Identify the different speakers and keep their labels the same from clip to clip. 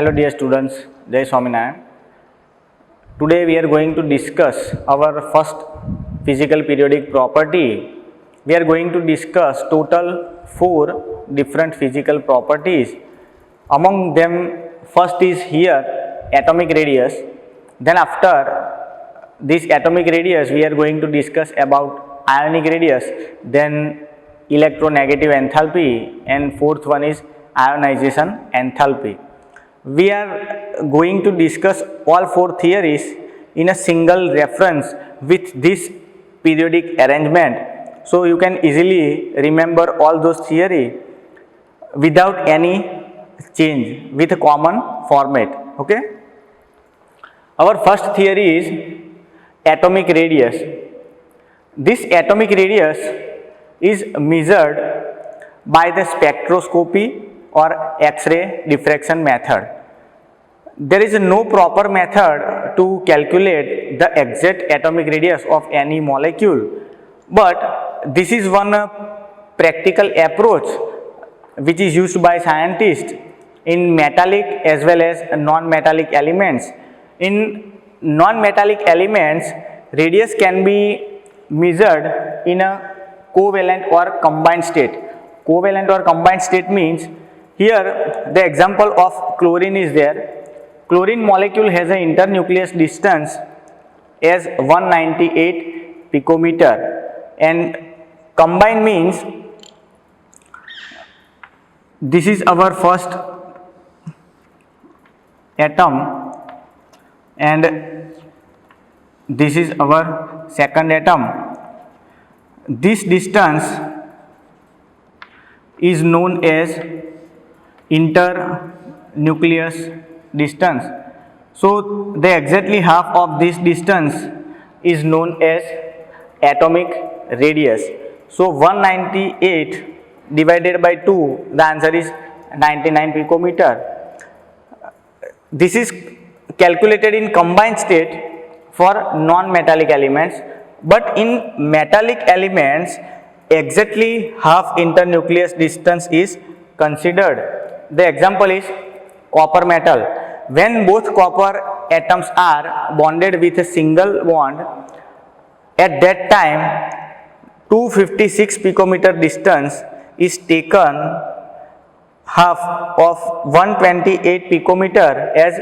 Speaker 1: Hello dear students, Jai Swaminarayan. Today we are going to discuss our first physical periodic property. We are going to discuss total 4 different physical properties. Among them, first is here atomic radius. Then after this atomic radius, we are going to discuss about ionic radius, then electronegative enthalpy, and fourth one is ionization enthalpy. We are going to discuss all 4 theories in a single reference with this periodic arrangement. So you can easily remember all those theory without any change with a common format. Okay. Our first theory is atomic radius. This atomic radius is measured by the spectroscopy or X-ray diffraction method. There is no proper method to calculate the exact atomic radius of any molecule, but this is one practical approach which is used by scientists in metallic as well as non-metallic elements. In non-metallic elements, radius can be measured in a covalent or combined state. Covalent or combined state means here the example of chlorine is there. Chlorine molecule has an internucleus distance as 198 picometer, and combined means this is our first atom and this is our second atom. This distance is known as internucleus distance. So the exactly half of this distance is known as atomic radius. So 198 divided by 2, the answer is 99 picometer. This is calculated in combined state for non-metallic elements, but in metallic elements exactly half internucleus distance is considered. The example is copper metal. When both copper atoms are bonded with a single bond, at that time 256 picometer distance is taken half of 128 picometer as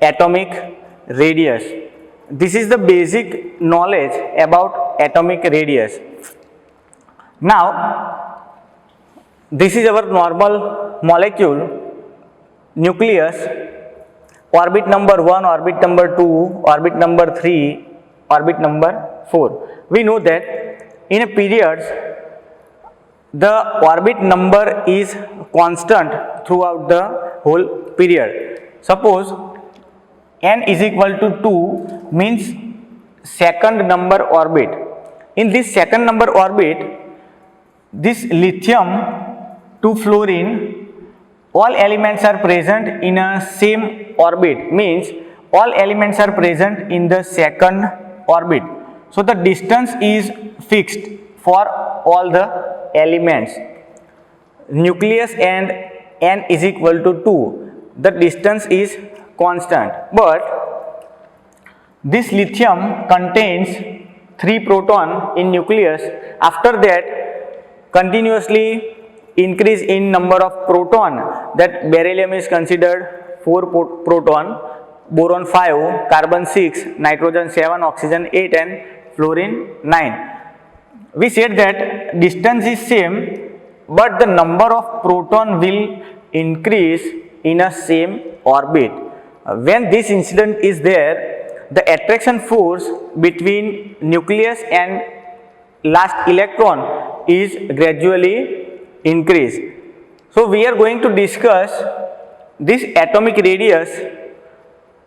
Speaker 1: atomic radius. This is the basic knowledge about atomic radius. Now, this is our normal molecule, nucleus, orbit number 1, orbit number 2, orbit number 3, orbit number 4. We know that in a periods, the orbit number is constant throughout the whole period. Suppose n is equal to 2 means second number orbit. In this second number orbit, this lithium to fluorine, all elements are present in a same orbit, means all elements are present in the second orbit. So the distance is fixed for all the elements. Nucleus and n is equal to 2. The distance is constant, but this lithium contains 3 proton in nucleus. After that, continuously increase in number of proton. That beryllium is considered 4 proton, boron 5, carbon 6, nitrogen 7, oxygen 8 and fluorine 9. We said that distance is same, but the number of proton will increase in a same orbit. When this incident is there, the attraction force between nucleus and last electron is gradually increased. So we are going to discuss this atomic radius,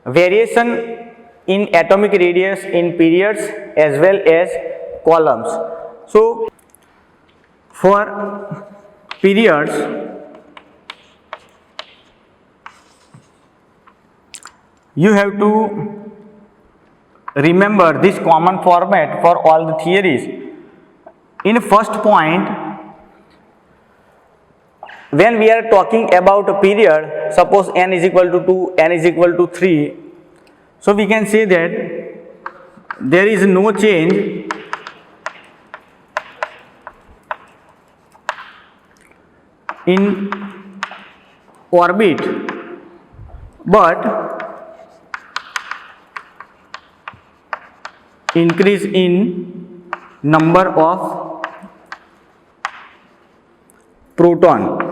Speaker 1: variation in atomic radius in periods as well as columns. So for periods, you have to remember this common format for all the theories. In first point, when we are talking about a period, suppose n is equal to 2, n is equal to 3, so we can say that there is no change in orbit, but increase in number of proton.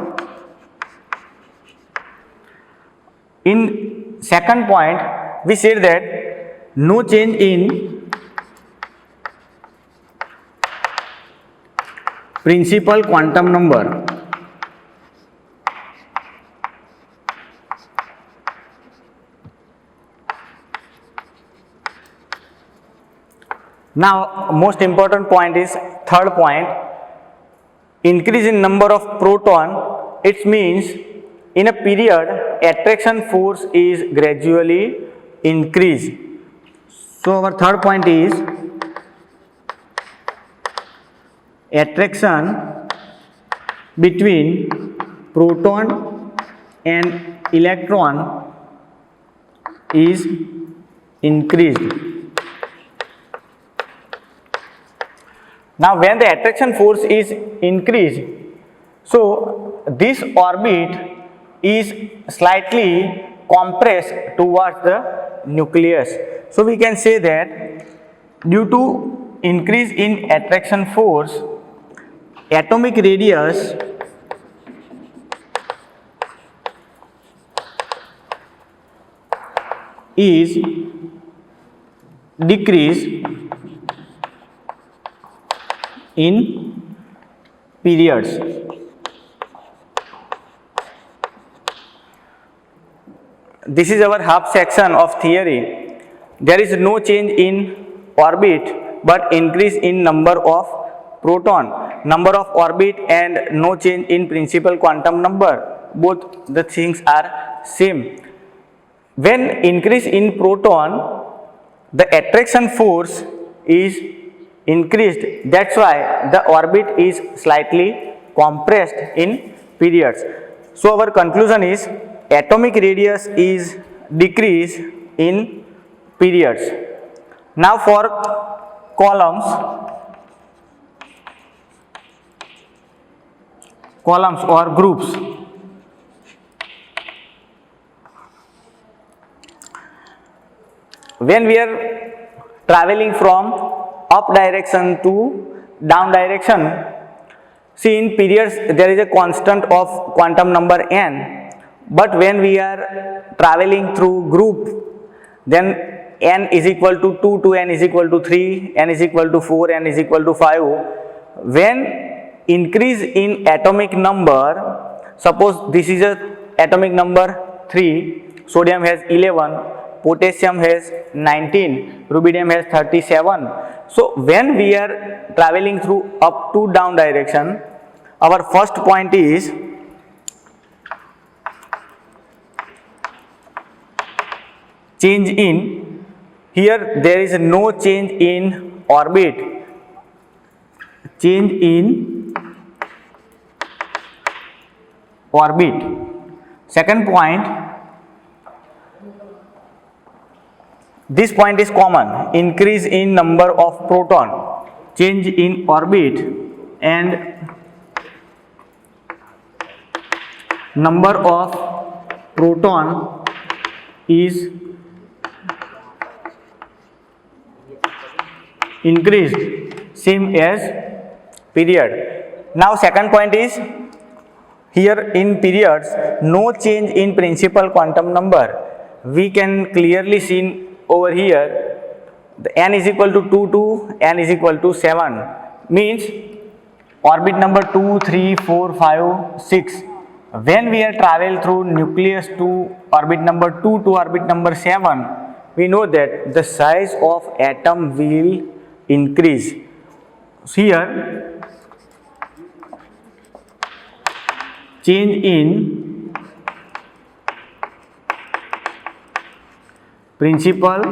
Speaker 1: In second point, we said that no change in principal quantum number. Now, most important point is third point, increase in number of proton. It means in a period attraction force is gradually increased. So our third point is attraction between proton and electron is increased. Now when the attraction force is increased, so this orbit is slightly compressed towards the nucleus. So we can say that due to increase in attraction force, atomic radius is decreased in periods. This is our half section of theory. There is no change in orbit but increase in number of proton, number of orbit, and no change in principal quantum number. Both the things are same. When increase in proton, the attraction force is increased, that's why the orbit is slightly compressed in periods. So our conclusion is atomic radius is decreased in periods. Now for columns or groups. When we are traveling from up direction to down direction, see in periods there is a constant of quantum number n, but when we are traveling through group, then n is equal to 2 to n is equal to 3, n is equal to 4, n is equal to 5. When increase in atomic number, suppose this is a atomic number 3, sodium has 11, potassium has 19, rubidium has 37. So when we are traveling through up to down direction, our first point is change in, here there is no change in orbit, change in orbit. Second point, this point is common, increase in number of proton, change in orbit, and number of proton is increased, same as period. Now second point is, here in periods no change in principal quantum number. We can clearly see over here the n is equal to 2 to n is equal to 7, means orbit number 2, 3, 4, 5, 6. When we are travel through nucleus to orbit number 2 to orbit number 7, we know that the size of atom will increase. Here change in principal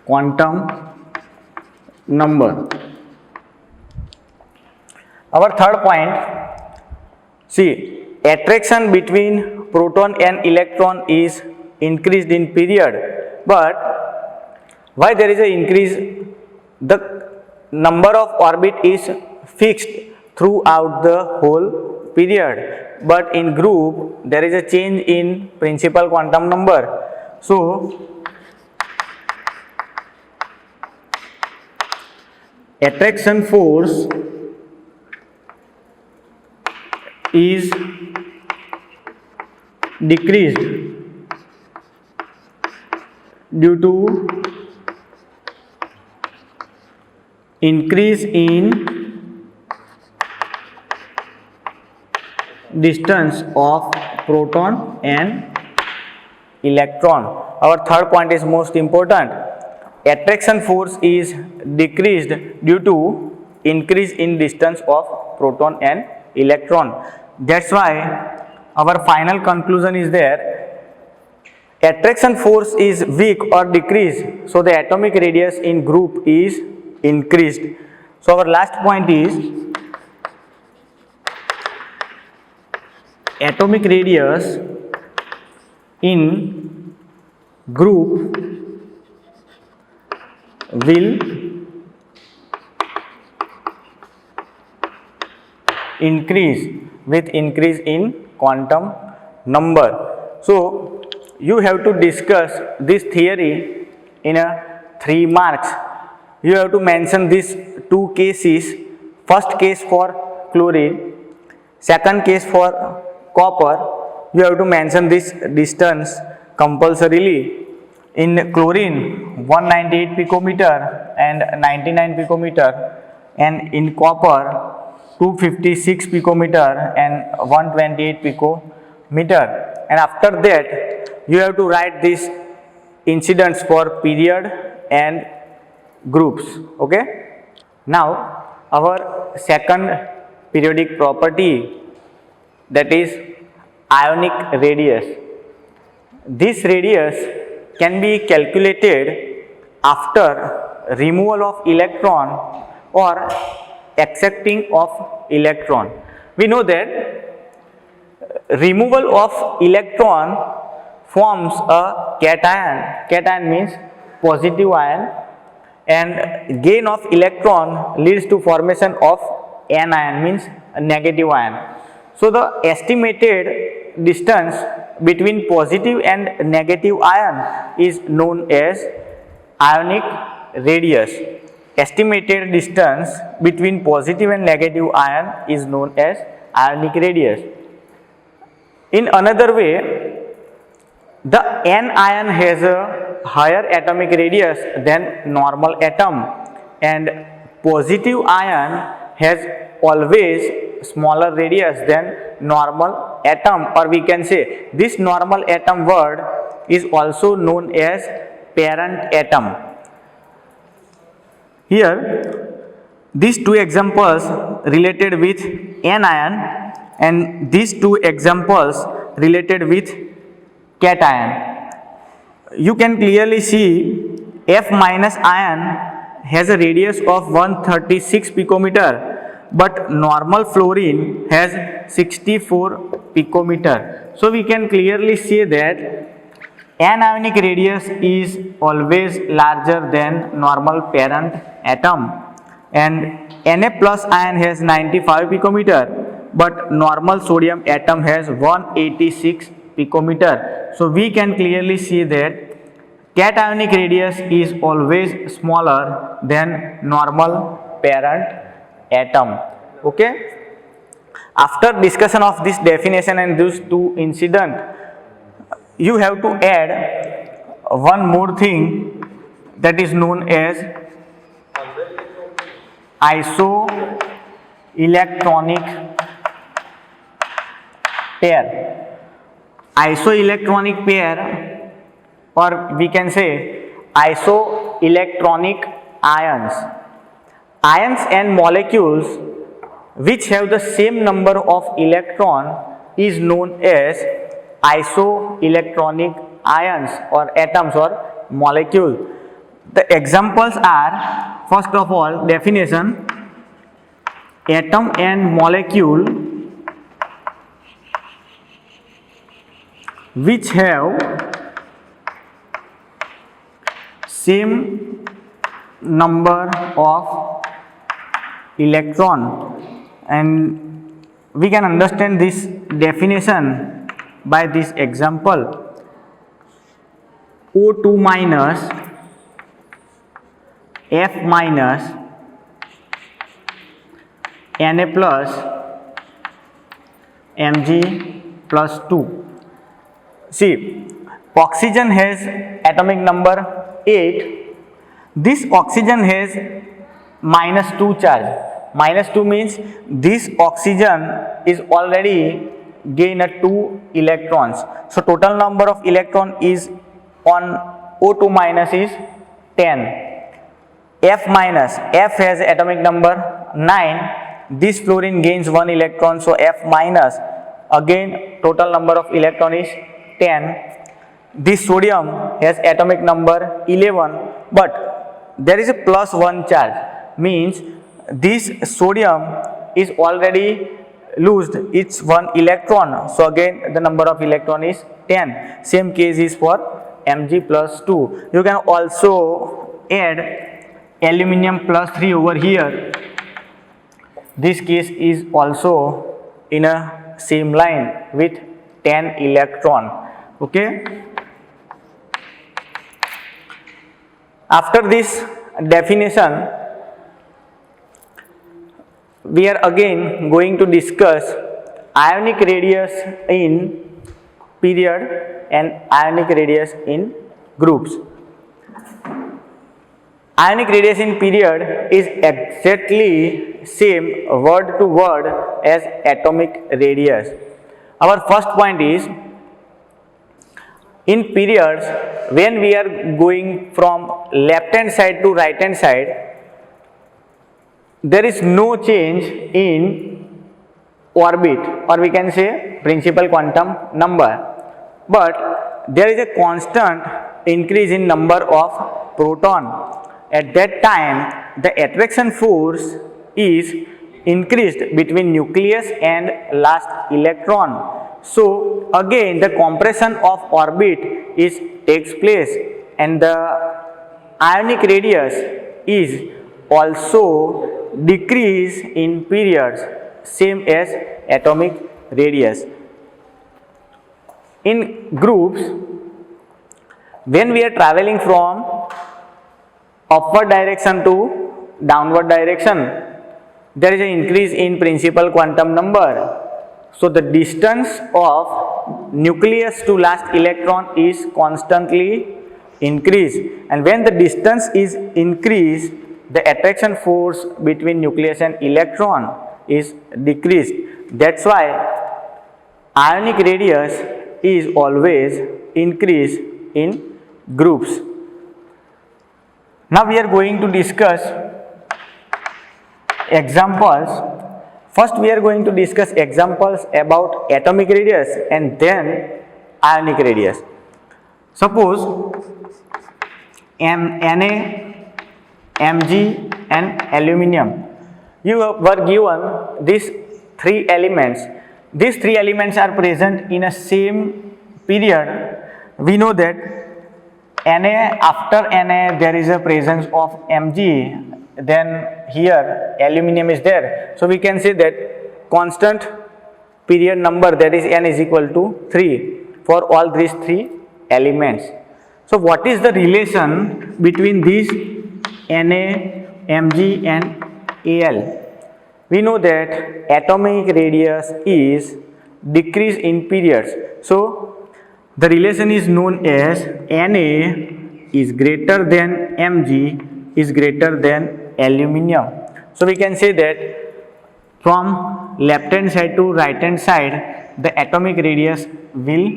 Speaker 1: quantum number. Our third point, see, attraction between proton and electron is increased in period, but why there is a increase? The number of orbit is fixed throughout the whole period, but in group there is a change in principal quantum number. So attraction force is decreased due to increase in distance of proton and electron. Our third point is most important. Attraction force is decreased due to increase in distance of proton and electron. That's why our final conclusion is there. Attraction force is weak or decreased, so the atomic radius in group is increased. So our last point is atomic radius in group will increase with increase in quantum number. So you have to discuss this theory in a 3 marks. You have to mention these 2 cases. First case for chlorine, second case for copper. You have to mention this distance compulsorily. In chlorine 198 picometer and 99 picometer, and in copper 256 picometer and 128 picometer. And after that you have to write these incidents for period and groups. Okay, now our second periodic property, that is ionic radius. This radius can be calculated after removal of electron or accepting of electron. We know that removal of electron forms a cation. Cation means positive ion, and gain of electron leads to formation of anion, means a negative ion. So the estimated distance between positive and negative ion is known as ionic radius. Estimated distance between positive and negative ion is known as ionic radius. In another way, the N ion has a higher atomic radius than normal atom, and positive ion has always smaller radius than normal atom, or we can say this normal atom word is also known as parent atom. Here these 2 examples related with anion and these 2 examples related with cation. You can clearly see F minus ion has a radius of 136 picometer, but normal fluorine has 64 picometer. So we can clearly see that anionic radius is always larger than normal parent atom, and Na plus ion has 95 picometer, but normal sodium atom has 186 picometer. So we can clearly see that cationic radius is always smaller than normal parent atom. Okay, after discussion of this definition and these 2 incident, you have to add one more thing, that is known as isoelectronic pair. Isoelectronic pair, or we can say isoelectronic ions. Ions and molecules which have the same number of electron is known as isoelectronic ions or atoms or molecule. The examples are, first of all, definition: atom and molecule which have same number of electron, and we can understand this definition by this example. O2 minus F minus Na plus Mg plus 2. See, oxygen has atomic number 8. This oxygen has -2 charge. -2 means this oxygen is already gain 2 electrons. So total number of electron is on O2 minus is 10. F minus, F has atomic number 9. This fluorine gains 1 electron, so F minus, again total number of electron is 10. This sodium has atomic number 11, but there is a +1 charge, means this sodium is already lost its 1 electron, so again the number of electron is 10. Same case is for Mg plus 2. You can also add aluminium plus 3 over here. This case is also in a same line with 10 electron. Okay. After this definition, we are again going to discuss ionic radius in period and ionic radius in groups. Ionic radius in period is exactly same word to word as atomic radius. Our first point is, in periods, when we are going from left hand side to right hand side, there is no change in orbit, or we can say principal quantum number, but there is a constant increase in number of proton. At that time, the attraction force is increased between nucleus and last electron. So again the compression of orbit takes place, and the ionic radius is also decrease in periods, same as atomic radius. In groups, when we are traveling from upward direction to downward direction, there is an increase in principal quantum number. So the distance of nucleus to last electron is constantly increased, and when the distance is increased, the attraction force between nucleus and electron is decreased. That's why ionic radius is always increased in groups. Now we are going to discuss examples. First we are going to discuss examples about atomic radius and then ionic radius. Suppose Na, Mg and aluminium. You were given these 3 elements. These 3 elements are present in a same period. We know that Na, after Na there is a presence of Mg, then here aluminium is there. So we can say that constant period number, that is N is equal to 3 for all these 3 elements. So what is the relation between these Na, Mg and Al? We know that atomic radius is decrease in periods. So the relation is known as Na is greater than Mg is greater than aluminium. So we can say that from left hand side to right hand side, the atomic radius will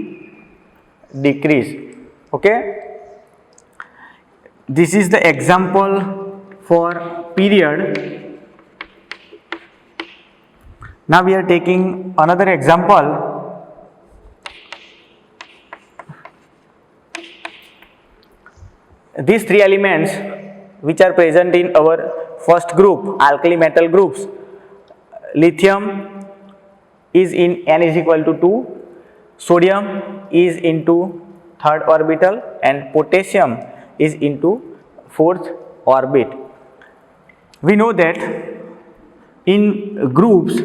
Speaker 1: decrease. Okay. This is the example for period. Now we are taking another example. These 3 elements which are present in our first group, alkali metal groups, lithium is in n is equal to 2, sodium is into third orbital, and potassium is into fourth orbit. We know that in groups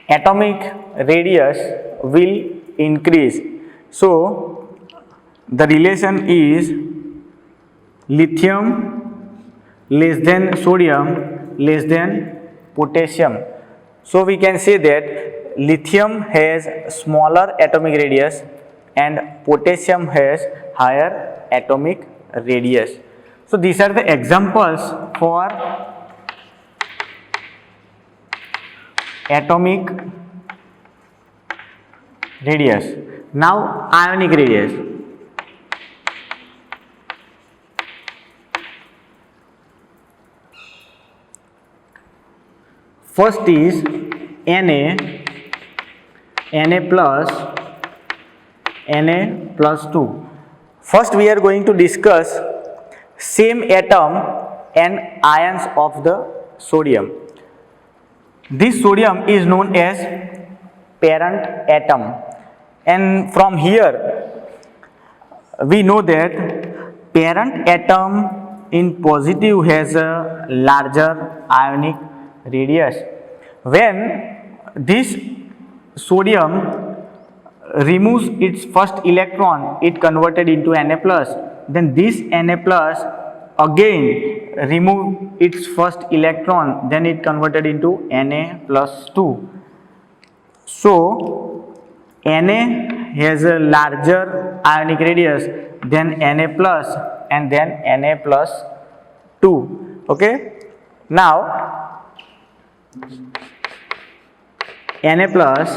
Speaker 1: atomic radius will increase. So the relation is lithium less than sodium less than potassium. So we can say that lithium has smaller atomic radius and potassium has higher atomic radius. So these are the examples for atomic radius. Now ionic radius. First is Na, Na plus 2. First we are going to discuss same atom and ions of the sodium. This sodium is known as parent atom, and from here we know that parent atom in positive has a larger ionic radius. When this sodium removes its first electron, it converted into Na plus, then this Na plus again remove its first electron, then it converted into Na plus 2. So Na has a larger ionic radius than Na plus and then Na plus 2. Okay, now Na plus,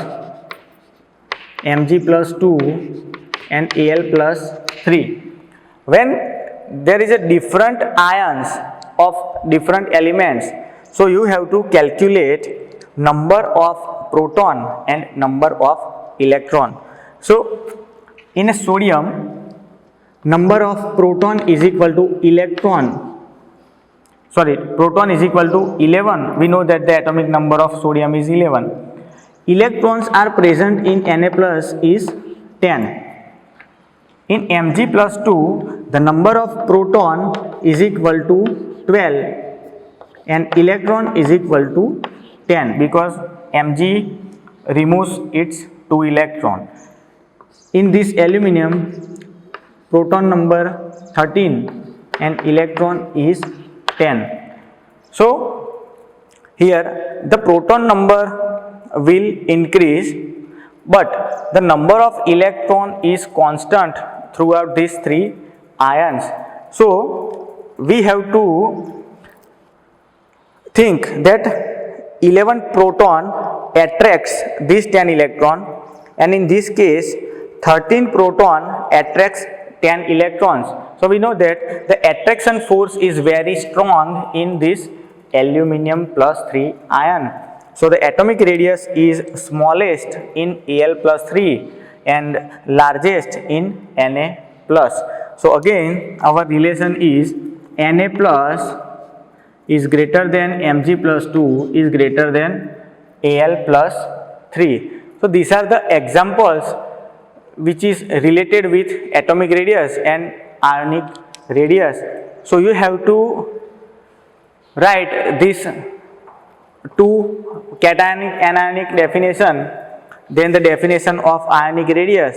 Speaker 1: Mg plus 2 and Al plus 3. When there is a different ions of different elements, so you have to calculate number of proton and number of electron. So in a sodium, number of proton is equal to proton is equal to 11. We know that the atomic number of sodium is 11. Electrons are present in Na plus is 10. In Mg plus 2, the number of proton is equal to 12 and electron is equal to 10 because Mg removes its 2 electron. In this aluminum, proton number 13 and electron is 10. So here the proton number will increase, but the number of electron is constant throughout these 3 ions. So we have to think that 11 proton attracts this 10 electron, and in this case 13 proton attracts 10 electrons. So we know that the attraction force is very strong in this aluminum plus 3 ion. So the atomic radius is smallest in Al plus 3 and largest in Na plus. So again our relation is Na plus is greater than Mg plus 2 is greater than Al plus 3. So these are the examples which is related with atomic radius and ionic radius. So you have to write this 2 cationic and ionic definition, then the definition of ionic radius,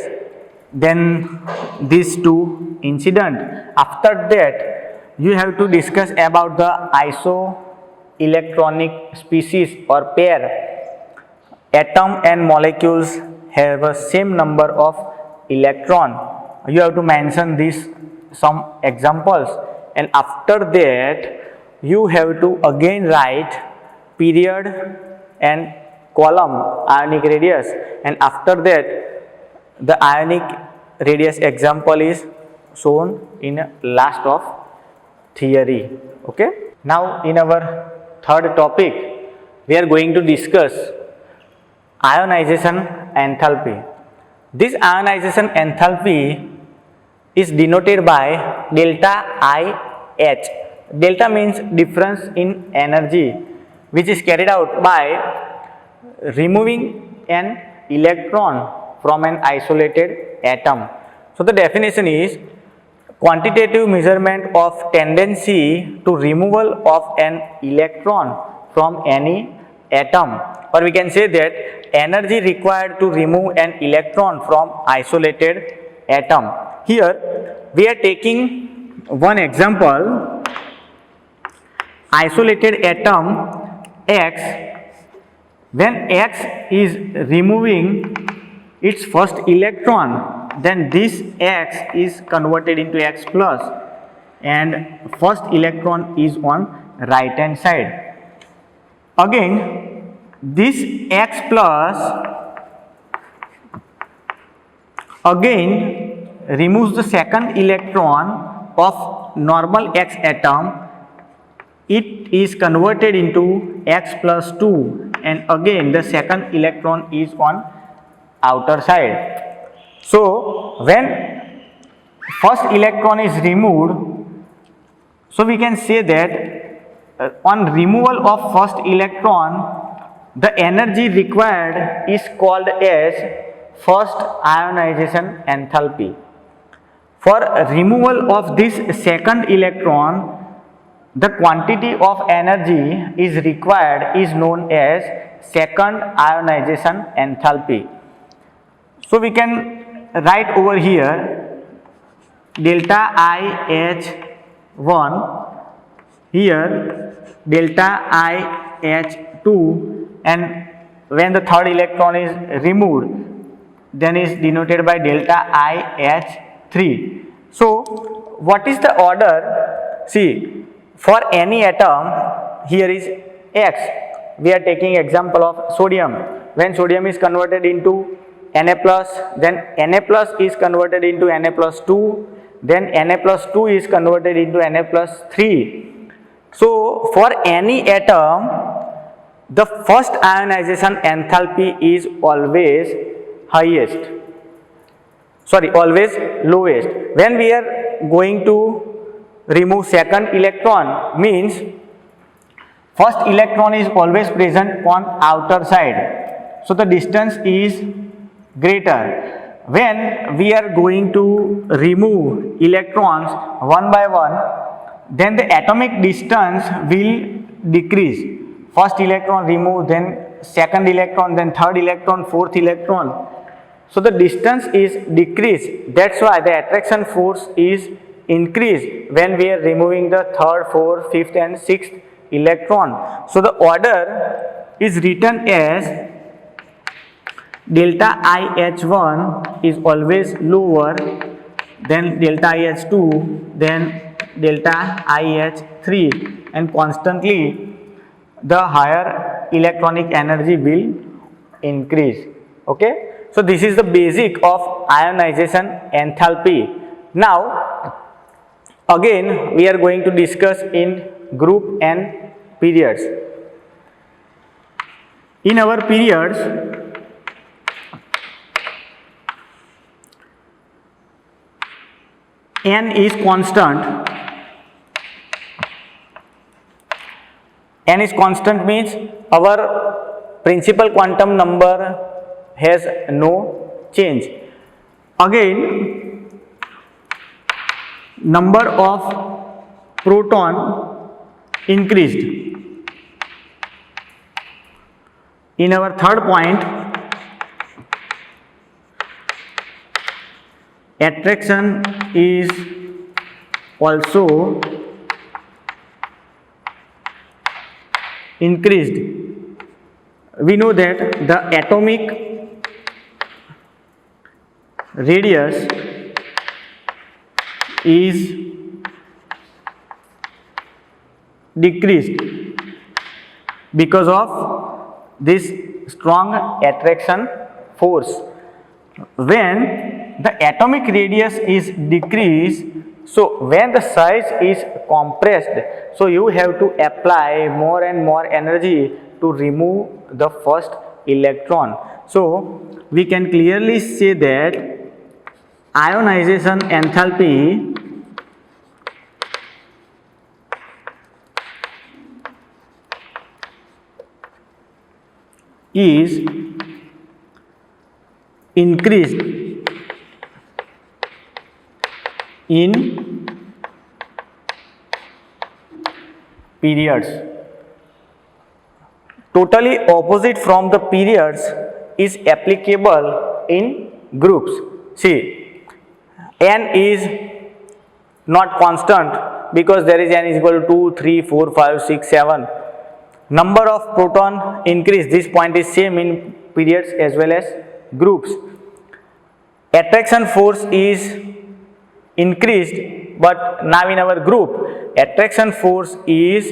Speaker 1: then these 2 incident. After that you have to discuss about the isoelectronic species or pair. Atom and molecules have a same number of electron. You have to mention these some examples, and after that you have to again write period and column ionic radius, and after that the ionic radius example is shown in last of theory. Okay, now in our third topic we are going to discuss ionization enthalpy. This ionization enthalpy is denoted by delta IH. Delta means difference in energy which is carried out by removing an electron from an isolated atom. So the definition is quantitative measurement of tendency to removal of an electron from any atom, or we can say that energy required to remove an electron from isolated atom. Here we are taking one example, isolated atom X. When X is removing its first electron, then this X is converted into X plus and first electron is on right hand side. Again this X plus again removes the second electron of normal X atom. It is converted into X plus 2 and again the second electron is on outer side. So when first electron is removed, so we can say that on removal of first electron, the energy required is called as first ionization enthalpy. For removal of this second electron, the quantity of energy is required is known as second ionization enthalpy. So we can write over here delta IH1, here delta IH2, and when the third electron is removed, then is denoted by delta IH3. So what is the order? See, for any atom, here is X. We are taking example of sodium. When sodium is converted into Na plus, then Na plus is converted into Na plus 2, then Na plus 2 is converted into Na plus 3. So for any atom, the first ionization enthalpy is always always lowest. When we are going to remove second electron, means first electron is always present on outer side, so the distance is greater. When we are going to remove electrons one by one, then the atomic distance will decrease. First electron removed, then second electron, then third electron, fourth electron. So the distance is decreased. That's why the attraction force is increased when we are removing the third, fourth, fifth and sixth electron. So the order is written as delta IH1 is always lower, then delta IH2, then delta IH3, and constantly the higher electronic energy will increase. Okay, so this is the basic of ionization enthalpy. Now again we are going to discuss in group and periods. In our periods, n is constant. N is constant means our principal quantum number has no change. Again, number of proton increased. In our third point, attraction is also increased. We know that the atomic radius is decreased because of this strong attraction force. When the atomic radius is decreased, so when the size is compressed, so you have to apply more and more energy to remove the first electron. So we can clearly say that ionization enthalpy is increased in periods. Totally opposite from the periods is applicable in groups. See, n is not constant because there is n is equal to 2, 3, 4, 5, 6, 7. Number of proton increase. This point is same in periods as well as groups. Attraction force is increased, but now in our group attraction force is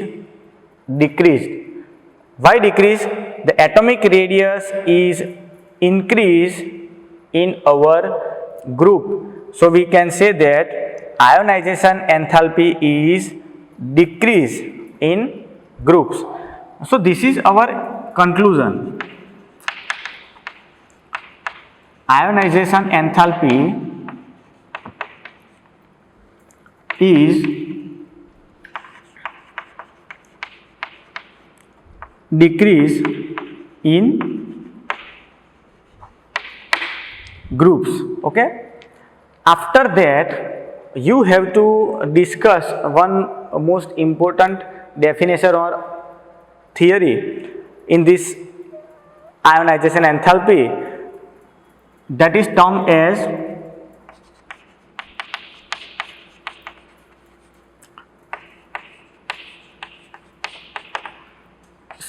Speaker 1: decreased. Why decreased? The atomic radius is increased in our group. So we can say that ionization enthalpy is decreased in groups. So this is our conclusion. Ionization enthalpy is decrease in groups. Okay. After that, you have to discuss one most important definition or theory in this ionization enthalpy, that is termed as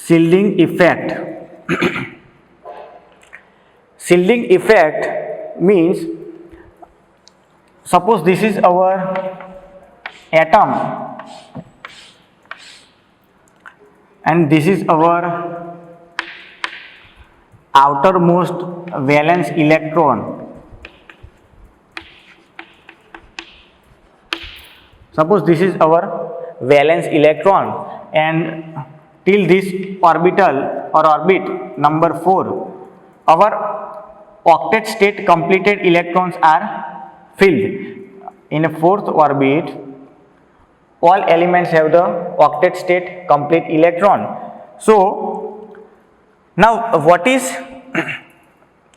Speaker 1: shielding effect. Shielding effect means, suppose this is our atom and this is our outermost valence electron. Suppose this is our valence electron and till this orbital or orbit number 4, our octet state completed electrons are filled. In a fourth orbit, all elements have the octet state complete electron. So now what is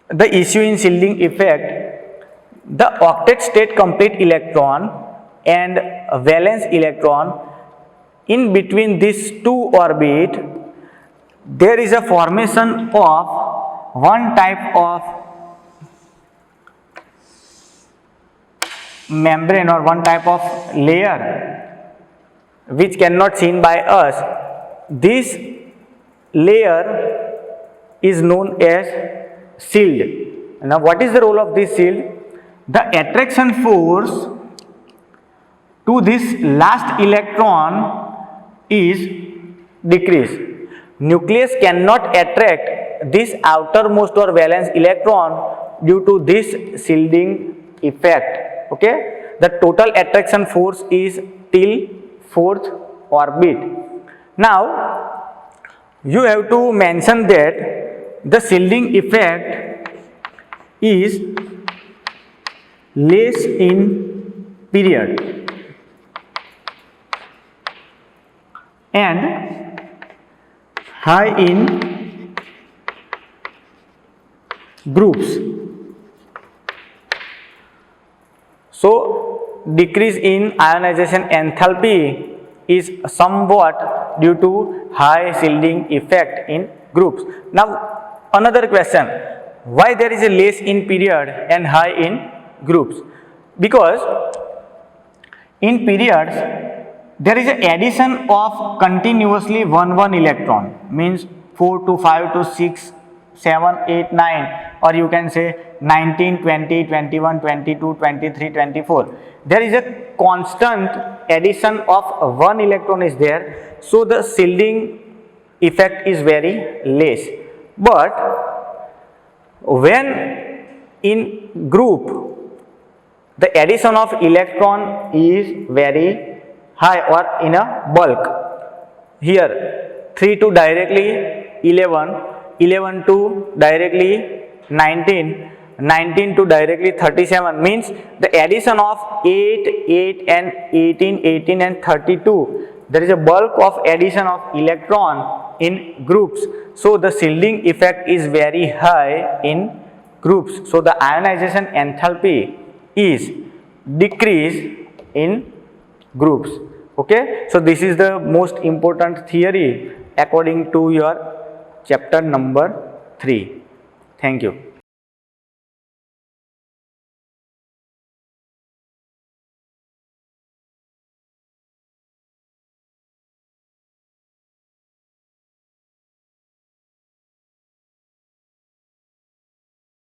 Speaker 1: the issue in shielding effect? The octet state complete electron and valence electron, in between these two orbits there is a formation of one type of membrane or one type of layer which cannot seen by us. This layer is known as shield. Now what is the role of this shield? The attraction force to this last electron is decreased. Nucleus cannot attract this outermost or valence electron due to this shielding effect. Okay, the total attraction force is till fourth orbit. Now you have to mention that the shielding effect is less in period and high in groups. So decrease in ionization enthalpy is somewhat due to high shielding effect in groups. Now another question, why there is a less in period and high in groups? Because in periods there is an addition of continuously 1 electron, means 4 to 5 to 6, 7, 8, 9, or you can say 19, 20, 21, 22, 23, 24. There is a constant addition of 1 electron is there, so the shielding effect is very less. But when in group the addition of electron is very high or in a bulk. Here 3 to directly 11, 11 to directly 19, 19 to directly 37, means the addition of 8, 8 and 18, 18 and 32, there is a bulk of addition of electron in groups, so the shielding effect is very high in groups, so the ionization enthalpy is decreased in groups. Okay, so this is the most important theory according to your chapter number 3. Thank you.